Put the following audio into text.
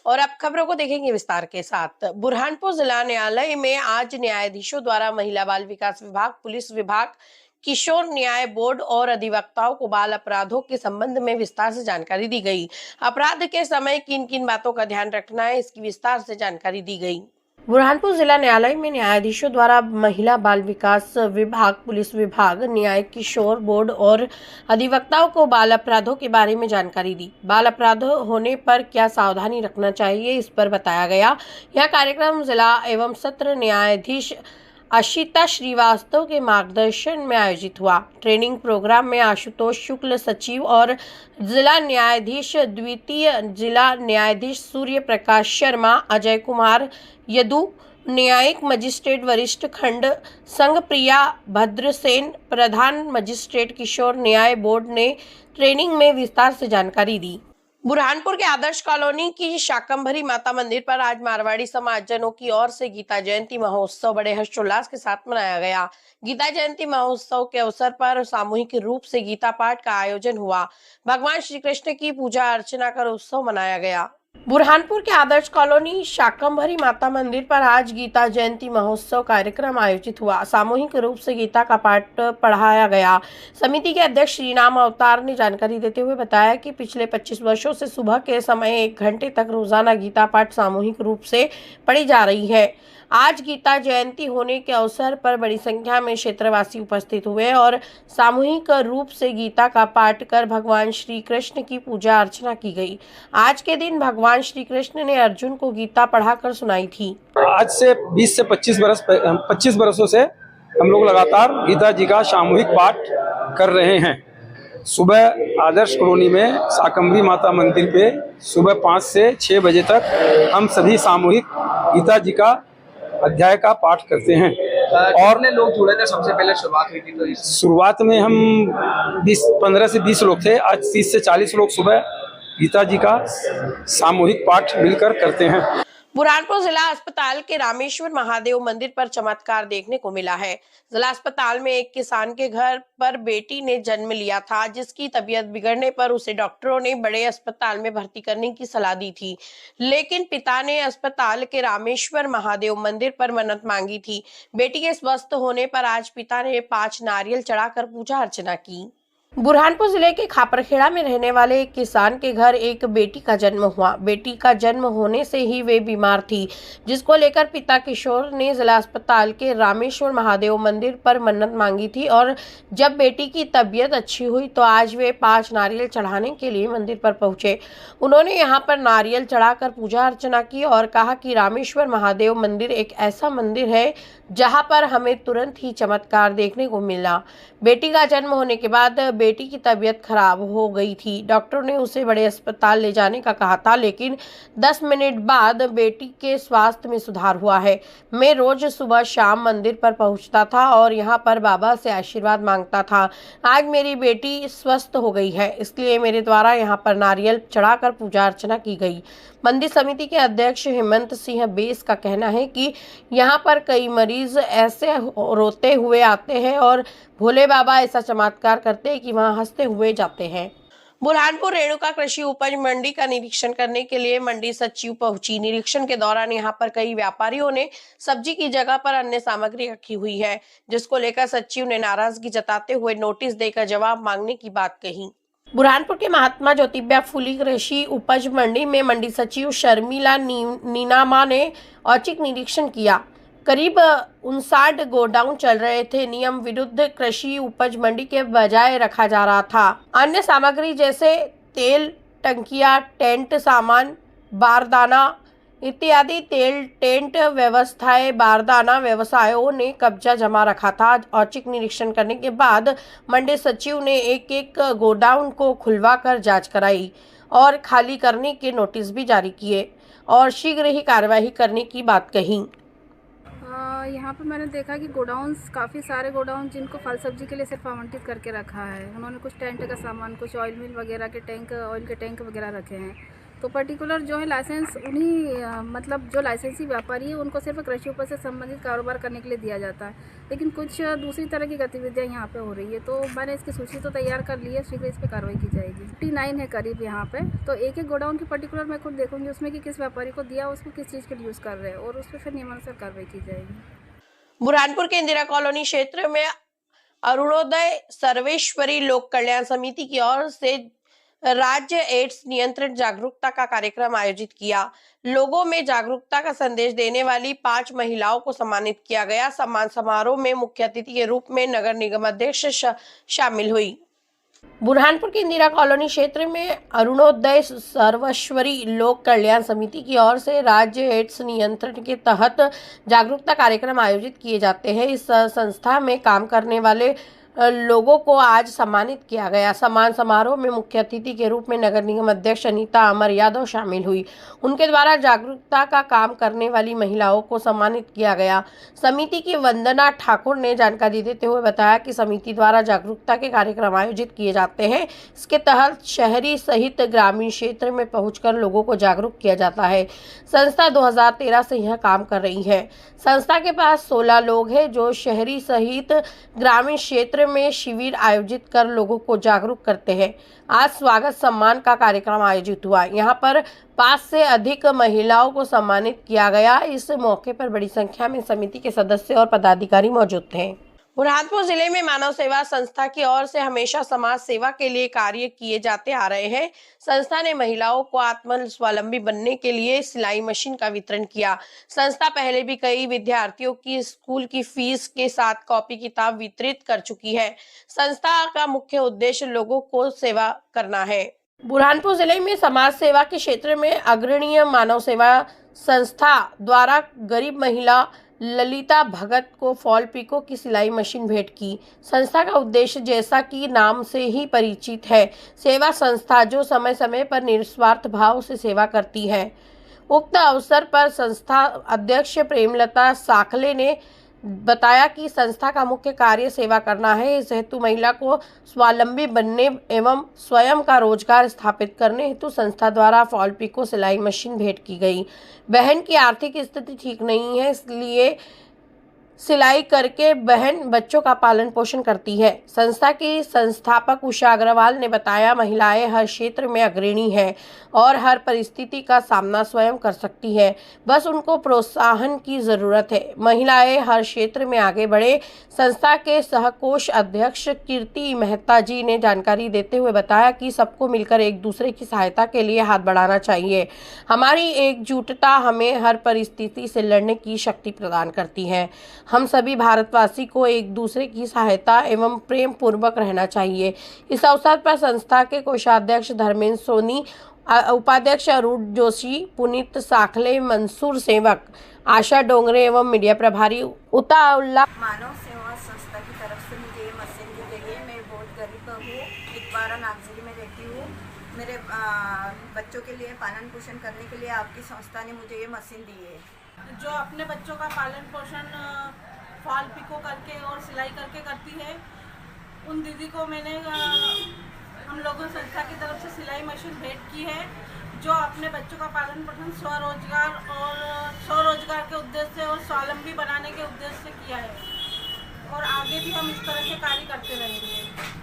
और अब खबरों को देखेंगे विस्तार के साथ। बुरहानपुर जिला न्यायालय में आज न्यायाधीशों द्वारा महिला बाल विकास विभाग, पुलिस विभाग, किशोर न्याय बोर्ड और अधिवक्ताओं को बाल अपराधों के संबंध में विस्तार से जानकारी दी गई। अपराध के समय किन किन बातों का ध्यान रखना है, इसकी विस्तार से जानकारी दी गई। बुरहानपुर जिला न्यायालय में न्यायाधीशों द्वारा महिला बाल विकास विभाग, पुलिस विभाग, न्याय किशोर बोर्ड और अधिवक्ताओं को बाल अपराधों के बारे में जानकारी दी। बाल अपराध होने पर क्या सावधानी रखना चाहिए, इस पर बताया गया। यह कार्यक्रम जिला एवं सत्र न्यायाधीश आशिता श्रीवास्तव के मार्गदर्शन में आयोजित हुआ। ट्रेनिंग प्रोग्राम में आशुतोष शुक्ल सचिव और जिला न्यायाधीश द्वितीय जिला न्यायाधीश सूर्य प्रकाश शर्मा, अजय कुमार यदु, न्यायिक मजिस्ट्रेट वरिष्ठ खंड संघप्रिया भद्रसेन, प्रधान मजिस्ट्रेट किशोर न्याय बोर्ड ने ट्रेनिंग में विस्तार से जानकारी दी। बुरहानपुर के आदर्श कॉलोनी की शाकंभरी माता मंदिर पर आज मारवाड़ी समाजजनों की ओर से गीता जयंती महोत्सव बड़े हर्षोल्लास के साथ मनाया गया। गीता जयंती महोत्सव के अवसर पर सामूहिक रूप से गीता पाठ का आयोजन हुआ। भगवान श्री कृष्ण की पूजा अर्चना कर उत्सव मनाया गया। बुरहानपुर के आदर्श कॉलोनी शाकंभरी माता मंदिर पर आज गीता जयंती महोत्सव कार्यक्रम आयोजित हुआ। सामूहिक रूप से गीता का पाठ पढ़ाया गया। समिति के अध्यक्ष श्री नाम अवतार ने जानकारी देते हुए बताया कि पिछले 25 वर्षों से सुबह के समय 1 घंटे तक रोजाना गीता पाठ सामूहिक रूप से पढ़ी जा रही है। आज गीता जयंती होने के अवसर पर बड़ी संख्या में क्षेत्रवासी उपस्थित हुए और सामूहिक रूप से गीता का पाठ कर भगवान श्री कृष्ण की पूजा अर्चना की गई। आज के दिन भगवान श्री कृष्ण ने अर्जुन को गीता पढ़ाकर सुनाई थी। आज से 20 से 25 बरसों से हम लोग लगातार गीता जी का सामूहिक पाठ कर रहे हैं। सुबह आदर्श कॉलोनी में शाकंभरी माता मंदिर पे सुबह 5 से 6 बजे तक हम सभी सामूहिक गीता जी का अध्याय का पाठ करते हैं। और कितने लोग जुड़े थे? सबसे पहले शुरुआत हुई थी तो शुरुआत में हम 15 से 20 लोग थे। आज 30 से 40 लोग सुबह गीता जी का सामूहिक पाठ मिलकर करते हैं। बुरहानपुर जिला अस्पताल के रामेश्वर महादेव मंदिर पर चमत्कार देखने को मिला है। जिला अस्पताल में एक किसान के घर पर बेटी ने जन्म लिया था, जिसकी तबीयत बिगड़ने पर उसे डॉक्टरों ने बड़े अस्पताल में भर्ती करने की सलाह दी थी, लेकिन पिता ने अस्पताल के रामेश्वर महादेव मंदिर पर मन्नत मांगी थी। बेटी के स्वस्थ होने पर आज पिता ने 5 नारियल चढ़ाकर पूजा अर्चना की। बुरहानपुर जिले के खापरखेड़ा में रहने वाले एक किसान के घर एक बेटी का जन्म हुआ। बेटी का जन्म होने से ही वे बीमार थी, जिसको लेकर पिता किशोर ने जिला अस्पताल के रामेश्वर महादेव मंदिर पर मन्नत मांगी थी और जब बेटी की तबीयत अच्छी हुई तो आज वे 5 नारियल चढ़ाने के लिए मंदिर पर पहुंचे। उन्होंने यहां पर नारियल चढ़ाकर पूजा अर्चना की और कहा कि रामेश्वर महादेव मंदिर एक ऐसा मंदिर है जहां पर हमें तुरंत ही चमत्कार देखने को मिला। बेटी का जन्म होने के बाद बेटी की तबीयत खराब हो गई थी। डॉक्टरों ने उसे बड़े अस्पताल ले जाने का कहा था, लेकिन 10 मिनट बाद बेटी के स्वास्थ्य में सुधार हुआ है। मैं रोज सुबह शाम मंदिर पर पहुंचता था और यहां पर बाबा से आशीर्वाद मांगता था। आज मेरी बेटी स्वस्थ हो गई है, इसलिए मेरे द्वारा यहां पर नारियल चढ़ाकर पूजा अर्चना की गई। मंदिर समिति के अध्यक्ष हेमंत सिंह बेस का कहना है कि यहाँ पर कई मरीज ऐसे रोते हुए आते हैं और भोले बाबा ऐसा चमत्कार करते हैं कि वहाँ हंसते हुए जाते हैं। बुरहानपुर रेणुका कृषि उपज मंडी का निरीक्षण करने के लिए मंडी सचिव पहुंची। निरीक्षण के दौरान यहां पर कई व्यापारियों ने सब्जी की जगह पर अन्य सामग्री रखी हुई है, जिसको लेकर सचिव ने नाराजगी जताते हुए नोटिस देकर जवाब मांगने की बात कही। बुरहानपुर के महात्मा ज्योतिबा फुले कृषि उपज मंडी में मंडी सचिव शर्मिला नीनामा ने औचक निरीक्षण किया। करीब 59 गोडाउन चल रहे थे। नियम विरुद्ध कृषि उपज मंडी के बजाय रखा जा रहा था। अन्य सामग्री जैसे तेल, टंकियां, टेंट सामान, बारदाना इत्यादि टेंट व्यवस्थाएं बारदाना व्यवसायों ने कब्जा जमा रखा था। औचक निरीक्षण करने के बाद मंडी सचिव ने एक गोडाउन को खुलवाकर जांच कराई और खाली करने के नोटिस भी जारी किए और शीघ्र ही कार्रवाई करने की बात कही। यहाँ पर मैंने देखा कि गोडाउन्स, काफ़ी सारे गोडाउन जिनको फल सब्जी के लिए सिर्फ आवंटित करके रखा है। उन्होंने कुछ टेंट का सामान, कुछ ऑयल मिल वगैरह के टैंक, ऑयल के टैंक वगैरह रखे हैं। तो पर्टिकुलर जो है लाइसेंस उन्हीं मतलब जो लाइसेंसी व्यापारी है उनको सिर्फ कृषि उपज से संबंधित कारोबार करने के लिए दिया जाता है, लेकिन कुछ दूसरी तरह की गतिविधियां यहाँ पे हो रही है। तो मैंने इसकी सूची तो तैयार कर ली है, शीघ्र इस पर कार्रवाई की जाएगी। 59 है करीब यहाँ पे, तो एक एक गोडाउन की पर्टिकुलर मैं खुद देखूंगी उसमें कि किस व्यापारी को दिया, उसको किस चीज़ के लिए यूज़ कर रहे हैं और उस पर फिर नियमानुसार कार्रवाई की जाएगी। बुरहानपुर के इंदिरा कॉलोनी क्षेत्र में अरुणोदय सर्वेश्वरी लोक कल्याण समिति की ओर से राज्य एड्स नियंत्रण जागरूकता का कार्यक्रम आयोजित किया। लोगों में जागरूकता का संदेश देने वाली 5 महिलाओं को सम्मानित किया गया। सम्मान समारोह में मुख्य अतिथि के रूप में नगर निगम अध्यक्ष शामिल हुई। बुरहानपुर के इंदिरा कॉलोनी क्षेत्र में अरुणोदय सर्वेश्वरी लोक कल्याण समिति की ओर से राज्य एड्स नियंत्रण के तहत जागरूकता कार्यक्रम आयोजित किए जाते हैं। इस संस्था में काम करने वाले लोगों को आज सम्मानित किया गया। सम्मान समारोह में मुख्य अतिथि के रूप में नगर निगम अध्यक्ष अनीता अमर यादव शामिल हुई। उनके द्वारा जागरूकता का काम करने वाली महिलाओं को सम्मानित किया गया। समिति की वंदना ठाकुर ने जानकारी देते हुए बताया कि समिति द्वारा जागरूकता के कार्यक्रम आयोजित किए जाते हैं। इसके तहत शहरी सहित ग्रामीण क्षेत्र में पहुंचकर लोगों को जागरूक किया जाता है। संस्था 2013 से यह काम कर रही है। संस्था के पास 16 लोग हैं जो शहरी सहित ग्रामीण क्षेत्र में शिविर आयोजित कर लोगों को जागरूक करते हैं। आज स्वागत सम्मान का कार्यक्रम आयोजित हुआ। यहाँ पर 5 से अधिक महिलाओं को सम्मानित किया गया। इस मौके पर बड़ी संख्या में समिति के सदस्य और पदाधिकारी मौजूद थे। बुरहानपुर जिले में मानव सेवा संस्था की ओर से हमेशा समाज सेवा के लिए कार्य किए जाते आ रहे हैं। संस्था ने महिलाओं को आत्म स्वावलंबी बनने के लिए सिलाई मशीन का वितरण किया। संस्था पहले भी कई विद्यार्थियों की स्कूल की फीस के साथ कॉपी किताब वितरित कर चुकी है। संस्था का मुख्य उद्देश्य लोगों को सेवा करना है। बुरहानपुर जिले में समाज सेवा के क्षेत्र में अग्रणीय मानव सेवा संस्था द्वारा गरीब महिला ललिता भगत को फॉल पिको की सिलाई मशीन भेंट की। संस्था का उद्देश्य जैसा कि नाम से ही परिचित है, सेवा संस्था जो समय समय पर निस्वार्थ भाव से सेवा करती है। उक्त अवसर पर संस्था अध्यक्ष प्रेमलता साखले ने बताया कि संस्था का मुख्य कार्य सेवा करना है। इस हेतु महिला को स्वावलंबी बनने एवं स्वयं का रोजगार स्थापित करने हेतु संस्था द्वारा फॉल पिको सिलाई मशीन भेंट की गई। बहन की आर्थिक स्थिति ठीक नहीं है, इसलिए सिलाई करके बहन बच्चों का पालन पोषण करती है। संस्था की संस्थापक उषा अग्रवाल ने बताया, महिलाएं हर क्षेत्र में अग्रणी है और हर परिस्थिति का सामना स्वयं कर सकती है, बस उनको प्रोत्साहन की जरूरत है। महिलाएं हर क्षेत्र में आगे बढ़े। संस्था के सहकोष अध्यक्ष कीर्ति मेहता जी ने जानकारी देते हुए बताया कि सबको मिलकर एक दूसरे की सहायता के लिए हाथ बढ़ाना चाहिए। हमारी एकजुटता हमें हर परिस्थिति से लड़ने की शक्ति प्रदान करती है। हम सभी भारतवासी को एक दूसरे की सहायता एवं प्रेम पूर्वक रहना चाहिए। इस अवसर पर संस्था के कोषाध्यक्ष धर्मेंद्र सोनी, उपाध्यक्ष अरुण जोशी, पुनीत साखले, मंसूर सेवक, आशा डोंगरे एवं मीडिया प्रभारी उताउल्ला। मानव सेवा संस्था की तरफ से मुझे ये मशीन दी गई है। मैं बहुत गरीब हूँ, इकबारा नागजरी में रहती हूँ। मेरे बच्चों के लिए पालन पोषण करने के लिए आपकी संस्था ने मुझे ये मशीन दी है। जो अपने बच्चों का पालन पोषण फॉल पिको करके और सिलाई करके करती है, उन दीदी को मैंने हम लोगों संस्था की तरफ से सिलाई मशीन भेंट की है, जो अपने बच्चों का पालन पोषण स्वरोजगार के उद्देश्य से और स्वावलंबी बनाने के उद्देश्य से किया है और आगे भी हम इस तरह के कार्य करते रहेंगे।